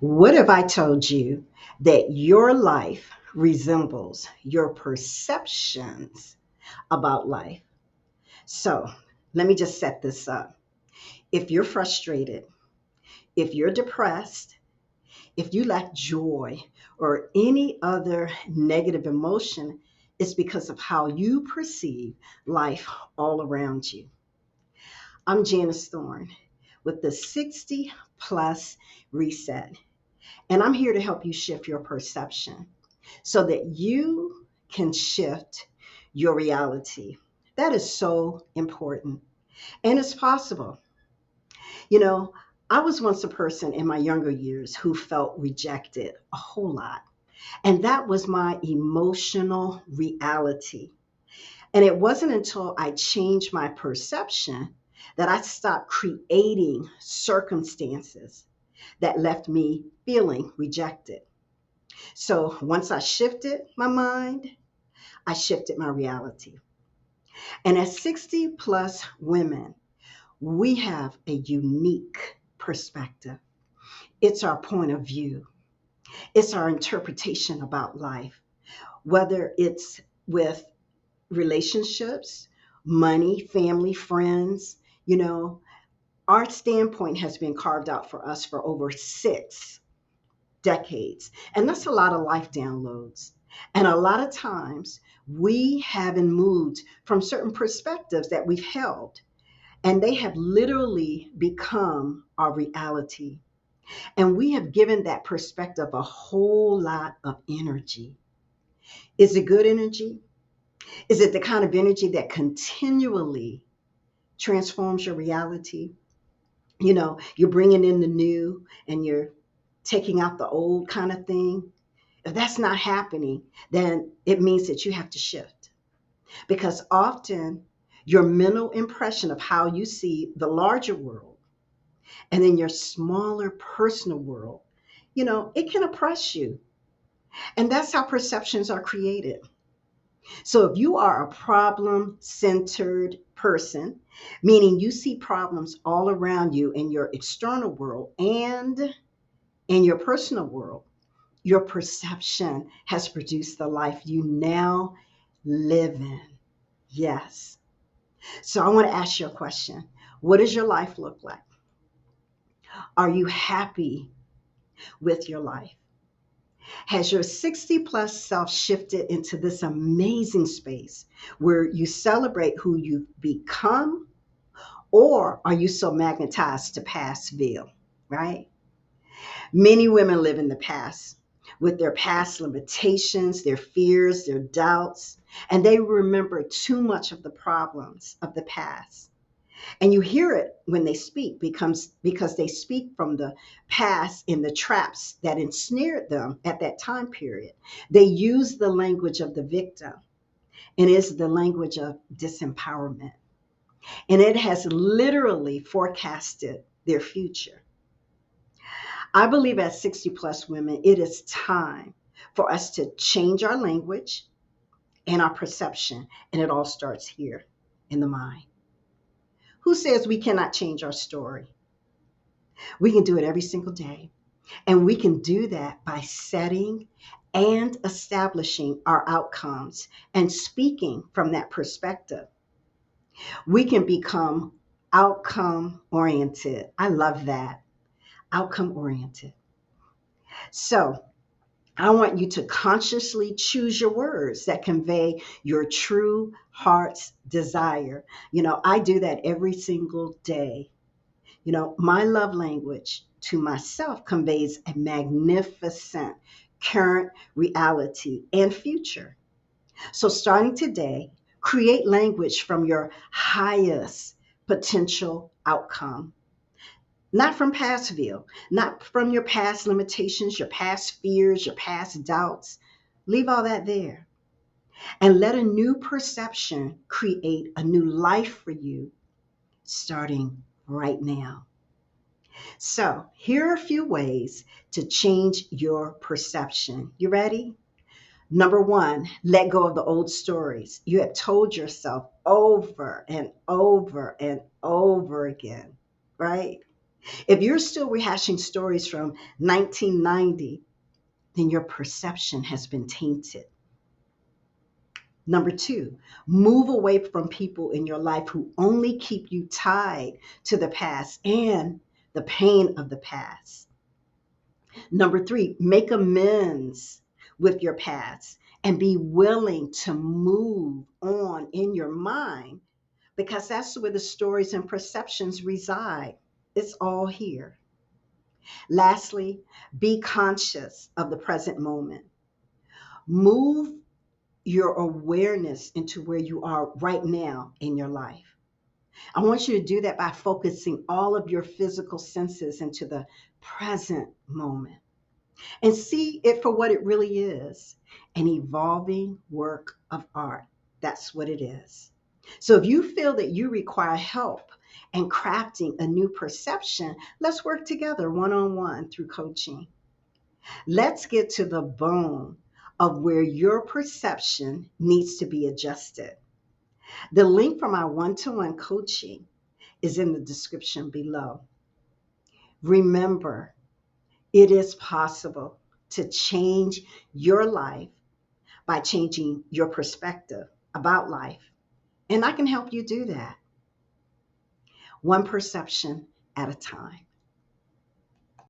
What if I told you that your life resembles your perceptions about life? So let me just set this up. If you're frustrated, if you're depressed, if you lack joy or any other negative emotion, it's because of how you perceive life all around you. I'm Janice Thorne with the 60 Plus Reset, and I'm here to help you shift your perception so that you can shift your reality. That is so important. And it's possible. You know, I was once a person in my younger years who felt rejected a whole lot. And that was my emotional reality. And it wasn't until I changed my perception that I stopped creating circumstances that left me feeling rejected. So once I shifted my mind, I shifted my reality. And as 60 plus women, we have a unique perspective. It's our point of view, it's our interpretation about life, whether it's with relationships, money, family, friends. You know, our standpoint has been carved out for us for over 6 decades. And that's a lot of life downloads. And a lot of times we haven't moved from certain perspectives that we've held, and they have literally become our reality. And we have given that perspective a whole lot of energy. Is it good energy? Is it the kind of energy that continually transforms your reality? You know, you're bringing in the new and you're taking out the old kind of thing. If that's not happening, then it means that you have to shift, because often your mental impression of how you see the larger world and then your smaller personal world, it can oppress you. And that's how perceptions are created. So if you are a problem centered person, meaning you see problems all around you in your external world and in your personal world, your perception has produced the life you now live in. Yes. So I want to ask you a question. What does your life look like? Are you happy with your life? Has your 60 plus self shifted into this amazing space where you celebrate who you've become, or are you so magnetized to past Ville, right? Many women live in the past with their past limitations, their fears, their doubts, and they remember too much of the problems of the past. And you hear it when they speak because they speak from the past in the traps that ensnared them at that time period. They use the language of the victim, and it's the language of disempowerment. And it has literally forecasted their future. I believe as 60 plus women, it is time for us to change our language and our perception. And it all starts here in the mind. Who says we cannot change our story? We can do it every single day. And we can do that by setting and establishing our outcomes and speaking from that perspective. We can become outcome oriented. I love that. Outcome oriented. So I want you to consciously choose your words that convey your true heart's desire. I do that every single day. My love language to myself conveys a magnificent current reality and future. So, starting today, create language from your highest potential outcome, not from past view, not from your past limitations, your past fears, your past doubts. Leave all that there and let a new perception create a new life for you starting right now. So, here are a few ways to change your perception. You ready? Number one, let go of the old stories you have told yourself over and over and over again, right? If you're still rehashing stories from 1990, then your perception has been tainted. Number two, move away from people in your life who only keep you tied to the past and the pain of the past. Number three, make amends with your past and be willing to move on in your mind because that's where the stories and perceptions reside. It's all here. Lastly, be conscious of the present moment. Move your awareness into where you are right now in your life. I want you to do that by focusing all of your physical senses into the present moment and see it for what it really is, an evolving work of art. That's what it is. So if you feel that you require help in crafting a new perception, let's work together one on one through coaching. Let's get to the bone of where your perception needs to be adjusted. The link for my one to one coaching is in the description below. Remember, it is possible to change your life by changing your perspective about life. And I can help you do that one perception at a time.